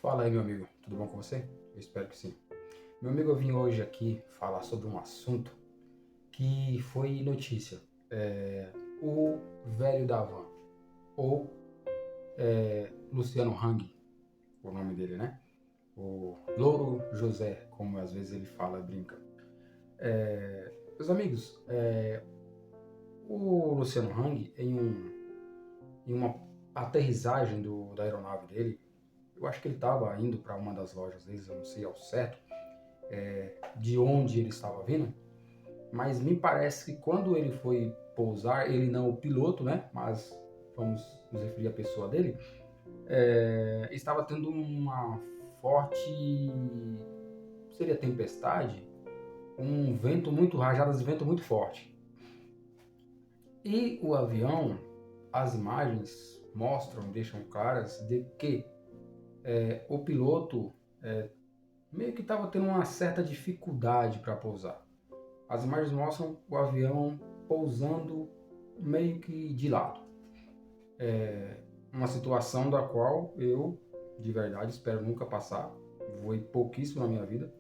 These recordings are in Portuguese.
Fala aí, meu amigo, tudo bom com você? Eu espero que sim. Meu amigo, eu vim hoje aqui falar sobre um assunto que foi notícia. É, o velho da van, ou Luciano Hang, o nome dele, né? O Louro José, como às vezes ele fala, brinca. Meus amigos, o Luciano Hang, em uma aterrissagem da aeronave dele, eu acho que ele estava indo para uma das lojas deles, eu não sei ao certo, de onde ele estava vindo, mas me parece que quando ele foi pousar, ele não o piloto, né? Mas vamos nos referir à pessoa dele, estava tendo uma forte, seria tempestade, um vento muito, rajadas de vento muito forte. E o avião, as imagens mostram, deixam claras de que o piloto meio que estava tendo uma certa dificuldade para pousar. As imagens mostram o avião pousando meio que de lado. Uma situação da qual eu, de verdade, espero nunca passar. Voei pouquíssimo na minha vida.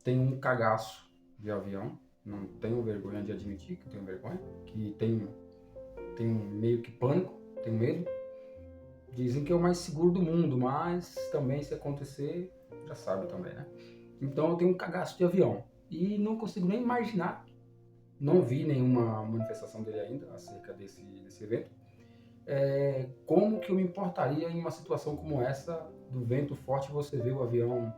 Tenho um cagaço de avião. Não tenho vergonha de admitir que tenho vergonha. Que tenho meio que pânico, tenho medo. Dizem que é o mais seguro do mundo, mas também se acontecer, já sabe também, né? Então eu tenho um cagaço de avião. E não consigo nem imaginar. Não vi nenhuma manifestação dele ainda acerca desse evento. Como que eu me importaria em uma situação como essa, do vento forte, você vê o avião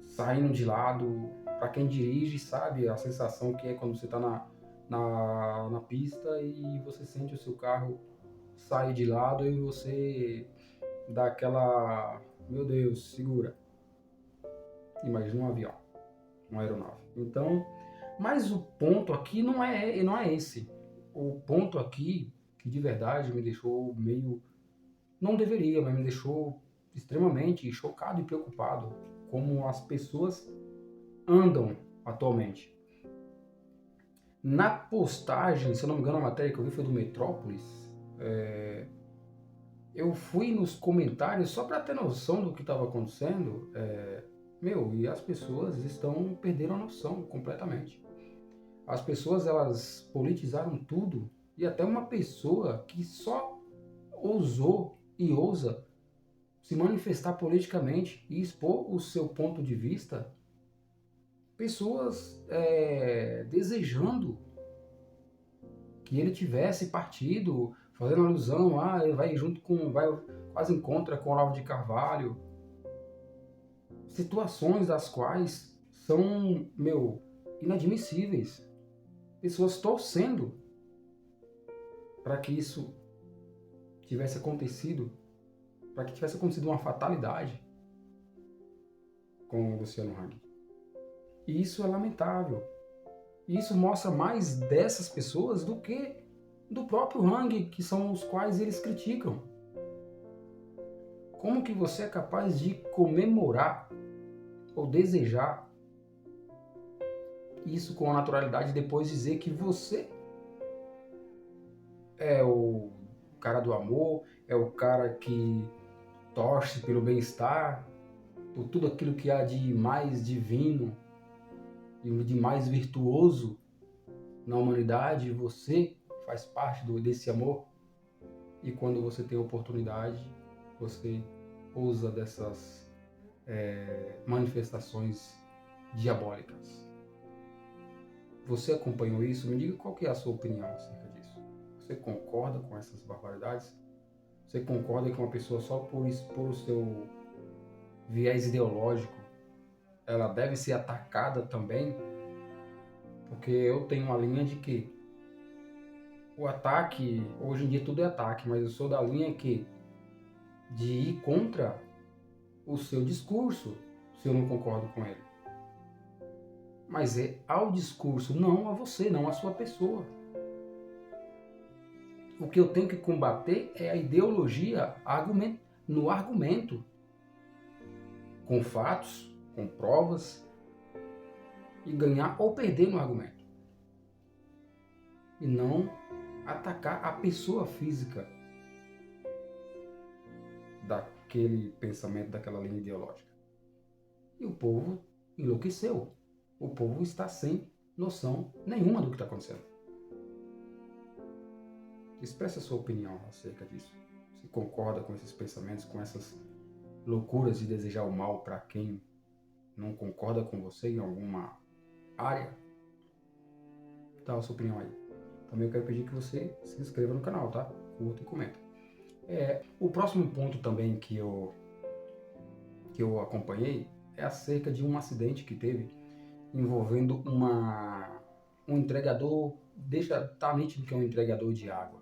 saindo de lado? Para quem dirige, sabe a sensação que é quando você está na pista e você sente o seu carro sair de lado e você dá aquela, meu Deus, segura. Imagina um avião, uma aeronave. Então, mas o ponto aqui não é esse. O ponto aqui, que de verdade me deixou meio, não deveria, mas me deixou extremamente chocado e preocupado como as pessoas andam atualmente. Na postagem, se eu não me engano, a matéria que eu vi foi do Metrópolis. Eu fui nos comentários só para ter noção do que estava acontecendo. E as pessoas perderam a noção completamente. As pessoas, elas politizaram tudo, e até uma pessoa que só ousou e ousa se manifestar politicamente e expor o seu ponto de vista, pessoas desejando que ele tivesse partido, fazendo alusão, ele vai quase em contra com o Olavo de Carvalho, situações das quais são, inadmissíveis. Pessoas torcendo para que isso tivesse acontecido, para que tivesse acontecido uma fatalidade com o Luciano Hang. E isso é lamentável. E isso mostra mais dessas pessoas do que do próprio Hang, que são os quais eles criticam. Como que você é capaz de comemorar ou desejar isso com a naturalidade e depois dizer que você é o cara do amor, é o cara que torce pelo bem-estar, por tudo aquilo que há de mais divino e de mais virtuoso na humanidade, você faz parte desse amor? E quando você tem a oportunidade, você usa dessas manifestações diabólicas. Você acompanhou isso? Me diga qual que é a sua opinião acerca disso. Você concorda com essas barbaridades? Você concorda que uma pessoa, só por expor o seu viés ideológico, ela deve ser atacada também? Porque eu tenho uma linha de que o ataque, hoje em dia tudo é ataque, mas eu sou da linha de ir contra o seu discurso, se eu não concordo com ele. Mas é ao discurso, não a você, não a sua pessoa. O que eu tenho que combater é a ideologia no argumento, com fatos, com provas, e ganhar ou perder no argumento. E não atacar a pessoa física daquele pensamento, daquela linha ideológica. E o povo enlouqueceu. O povo está sem noção nenhuma do que está acontecendo. Expresse a sua opinião acerca disso. Se concorda com esses pensamentos, com essas loucuras de desejar o mal para quem não concorda com você em alguma área? Dá a sua opinião aí. Também eu quero pedir que você se inscreva no canal, tá? Curta e comenta. O próximo ponto também que eu acompanhei é acerca de um acidente que teve envolvendo um entregador, tá nítido que é um entregador de água,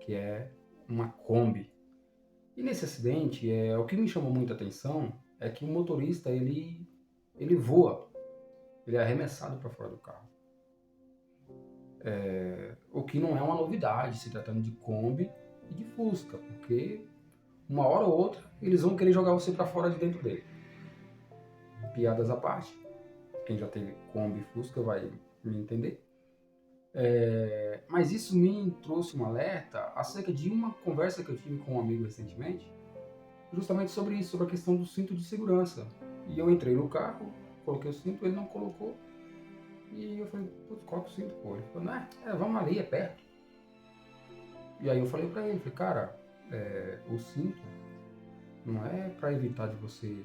que é uma Kombi. E nesse acidente, o que me chamou muita atenção é que o motorista, ele voa, ele é arremessado para fora do carro. O que não é uma novidade, se tratando de Kombi e de Fusca, porque uma hora ou outra eles vão querer jogar você para fora de dentro dele. Piadas à parte, quem já teve Kombi e Fusca vai me entender. Mas isso me trouxe um alerta acerca de uma conversa que eu tive com um amigo recentemente, justamente sobre isso, sobre a questão do cinto de segurança. E eu entrei no carro, coloquei o cinto, ele não colocou. E eu falei, putz, coloca o cinto, pô. Ele falou, não, vamos ali, é perto. E aí eu falei pra ele, cara, o cinto não é para evitar de você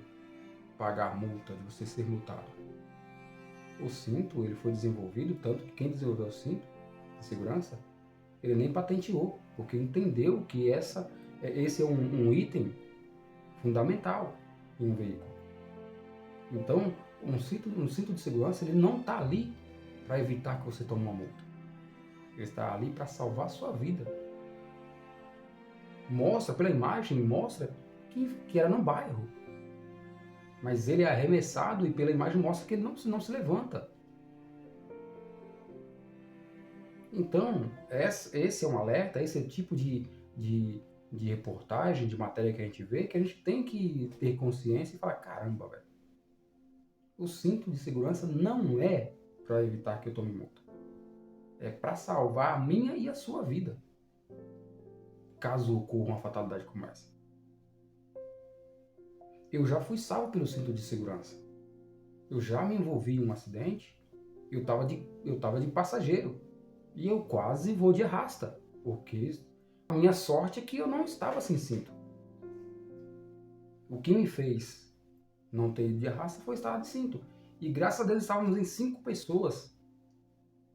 pagar multa, de você ser multado. O cinto, ele foi desenvolvido, tanto que quem desenvolveu o cinto de segurança, ele nem patenteou, porque entendeu que esse é um item fundamental em um veículo. Então, um cinto de segurança, ele não está ali para evitar que você tome uma multa. Ele está ali para salvar a sua vida. Mostra, pela imagem, mostra que era num bairro. Mas ele é arremessado e pela imagem mostra que ele não se levanta. Então, esse é um alerta, esse é o tipo de reportagem, de matéria que a gente vê, que a gente tem que ter consciência e falar, caramba, velho. O cinto de segurança não é para evitar que eu tome multa. É para salvar a minha e a sua vida, caso ocorra uma fatalidade como essa. Eu já fui salvo pelo cinto de segurança. Eu já me envolvi em um acidente, eu estava de passageiro. E eu quase vou de arrasta, porque a minha sorte é que eu não estava sem cinto. O que me fez não ter ido de arrasta foi estar de cinto. E graças a Deus estávamos em 5 pessoas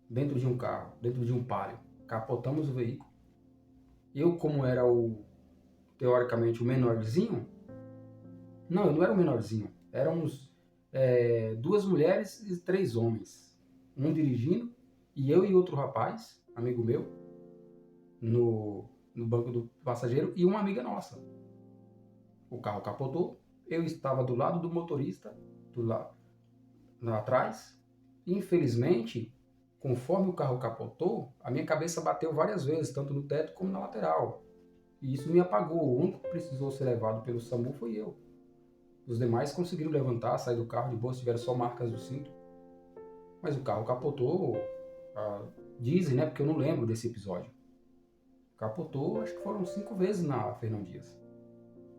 dentro de um carro, dentro de um Palio. Capotamos o veículo. Eu, como era teoricamente o menorzinho, não, eu não era o menorzinho. Éramos 2 mulheres e 3 homens. Um dirigindo e eu e outro rapaz, amigo meu, no banco do passageiro e uma amiga nossa. O carro capotou, eu estava do lado do motorista, lá atrás. Infelizmente, conforme o carro capotou, a minha cabeça bateu várias vezes, tanto no teto como na lateral. E isso me apagou. O único que precisou ser levado pelo SAMU foi eu. Os demais conseguiram levantar, sair do carro de boa, tiveram só marcas do cinto. Mas o carro capotou, dizem, né, porque eu não lembro desse episódio. Capotou, acho que foram 5 vezes na Fernão Dias.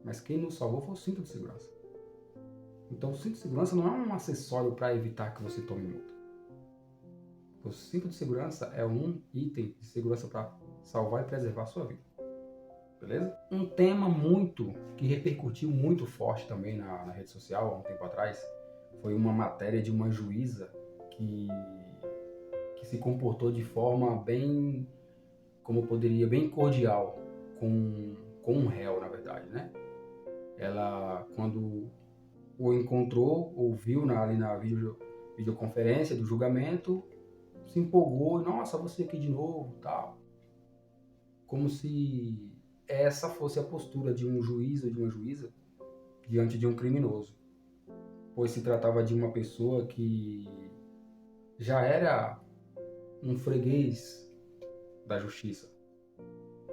Mas quem nos salvou foi o cinto de segurança. Então o cinto de segurança não é um acessório para evitar que você tome multa. O cinto de segurança é um item de segurança para salvar e preservar a sua vida. Beleza? Um tema que repercutiu muito forte também na rede social há um tempo atrás foi uma matéria de uma juíza que se comportou de forma bem, bem cordial com um réu, na verdade, né? Ela, quando o encontrou, ouviu ali na videoconferência do julgamento, se empolgou, nossa, você aqui de novo, tal. Como se essa fosse a postura de um juiz ou de uma juíza diante de um criminoso. Pois se tratava de uma pessoa que já era um freguês da justiça.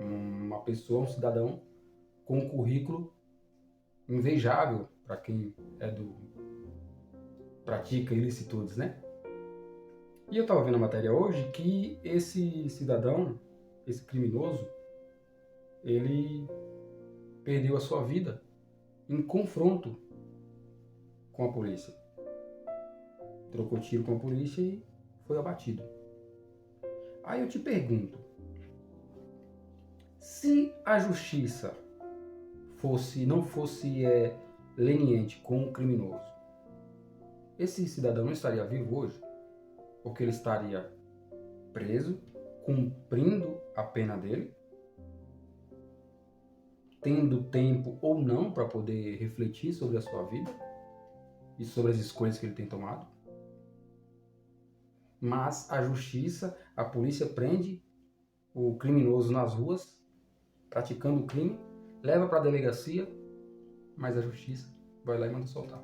Uma pessoa, um cidadão com um currículo invejável para quem pratica ilicitudes, né? E eu estava vendo a matéria hoje que esse cidadão, esse criminoso, ele perdeu a sua vida em confronto com a polícia. Trocou tiro com a polícia e foi abatido. Aí eu te pergunto, se a justiça não fosse leniente com o criminoso, esse cidadão não estaria vivo hoje? Porque ele estaria preso, cumprindo a pena dele, tendo tempo ou não para poder refletir sobre a sua vida e sobre as escolhas que ele tem tomado. Mas a justiça, a polícia prende o criminoso nas ruas, praticando o crime, leva para a delegacia, mas a justiça vai lá e manda soltar.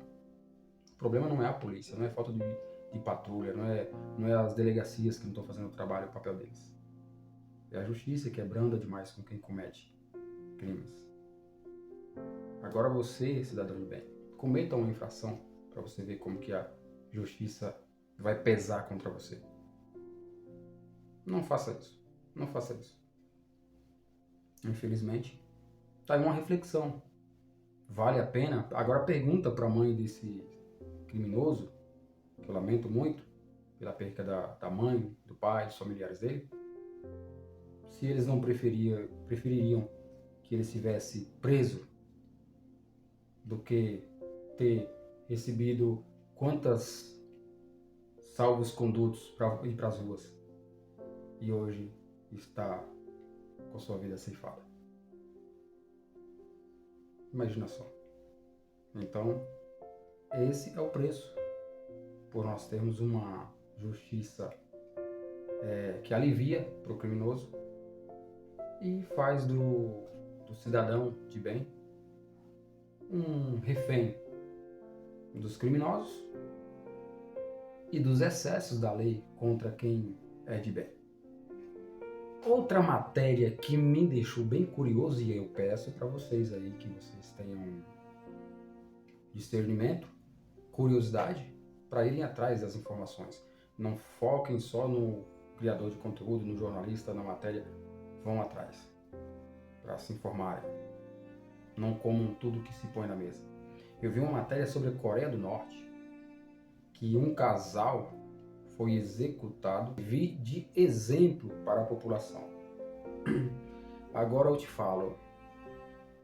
O problema não é a polícia, não é falta de patrulha, não é as delegacias que não estão fazendo o trabalho, o papel deles. É a justiça que é branda demais com quem comete crimes. Agora você, cidadão de bem, cometa uma infração para você ver como que a justiça vai pesar contra você. Não faça isso. Não faça isso. Infelizmente, tá aí uma reflexão. Vale a pena? Agora pergunta para a mãe desse criminoso, que eu lamento muito, pela perca da mãe, do pai, dos familiares dele, se eles não prefeririam que ele estivesse preso do que ter recebido quantas salvos-condutos para ir para as ruas e hoje está com sua vida ceifada. Imagina só. Então, esse é o preço por nós termos uma justiça que alivia para o criminoso e faz do cidadão de bem um refém dos criminosos e dos excessos da lei contra quem é de bem. Outra matéria que me deixou bem curioso, e eu peço para vocês aí que vocês tenham discernimento, curiosidade, para irem atrás das informações. Não foquem só no criador de conteúdo, no jornalista, na matéria. Vão atrás para se informarem. Não comam tudo que se põe na mesa. Eu vi uma matéria sobre a Coreia do Norte, que um casal foi executado, vi de exemplo para a população. Agora eu te falo,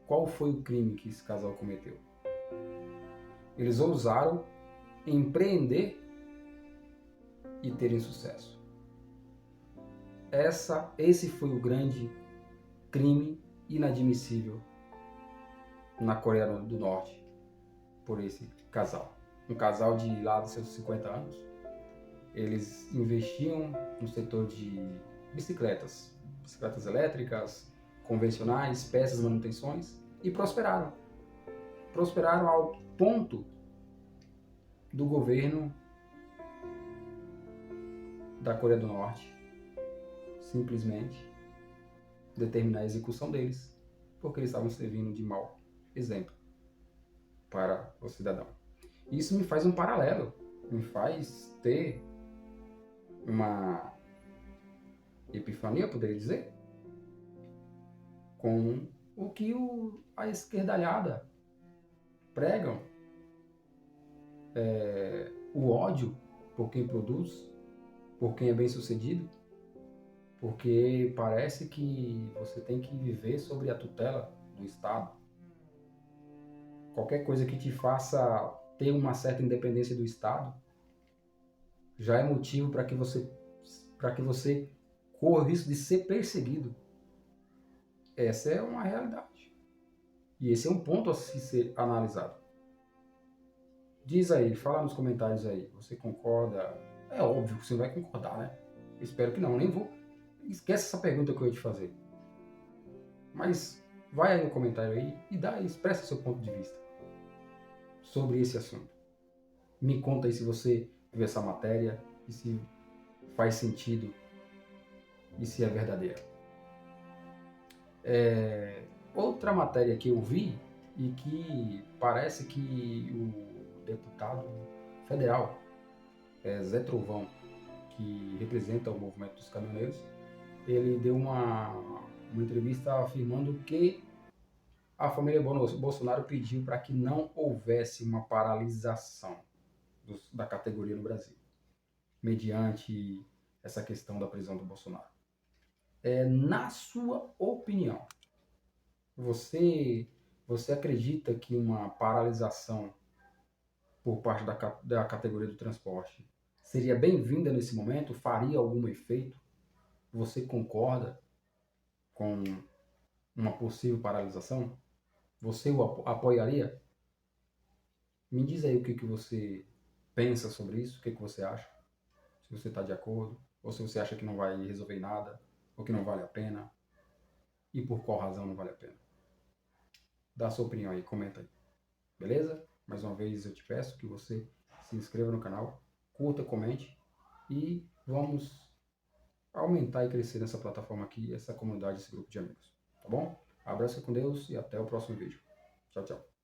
qual foi o crime que esse casal cometeu? Eles ousaram empreender e terem sucesso. Esse foi o grande crime inadmissível na Coreia do Norte por esse casal. Um casal de lá dos seus 50 anos. Eles investiam no setor de bicicletas elétricas, convencionais, peças, manutenções, e prosperaram. Prosperaram ao ponto do governo da Coreia do Norte simplesmente determinar a execução deles, porque eles estavam servindo de mau exemplo para o cidadão. Isso me faz um paralelo, me faz ter uma epifania, eu poderia dizer, com o que a esquerdalhada pregam, o ódio por quem produz, por quem é bem sucedido, porque parece que você tem que viver sobre a tutela do Estado. Qualquer coisa que te faça ter uma certa independência do Estado já é motivo para que você corra o risco de ser perseguido. Essa é uma realidade. E esse é um ponto a se ser analisado. Diz aí, fala nos comentários aí, você concorda? É óbvio que você não vai concordar, né? Eu espero que não, nem vou. Esquece essa pergunta que eu ia te fazer. Mas vai aí no comentário aí e expressa seu ponto de vista sobre esse assunto. Me conta aí se você viu essa matéria e se faz sentido e se é verdadeira. Outra matéria que eu vi e que parece que o deputado federal, Zé Trovão, que representa o movimento dos caminhoneiros, ele deu uma entrevista afirmando que A família Bolsonaro pediu para que não houvesse uma paralisação da categoria no Brasil, mediante essa questão da prisão do Bolsonaro. Na sua opinião, você acredita que uma paralisação por parte da categoria do transporte seria bem-vinda nesse momento? Faria algum efeito? Você concorda com uma possível paralisação? Você o apoiaria? Me diz aí o que você pensa sobre isso, o que você acha. Se você está de acordo, ou se você acha que não vai resolver nada, ou que não vale a pena, e por qual razão não vale a pena. Dá a sua opinião aí, comenta aí. Beleza? Mais uma vez eu te peço que você se inscreva no canal, curta, comente e vamos aumentar e crescer nessa plataforma aqui, essa comunidade, esse grupo de amigos. Tá bom? Abraço com Deus e até o próximo vídeo. Tchau, tchau.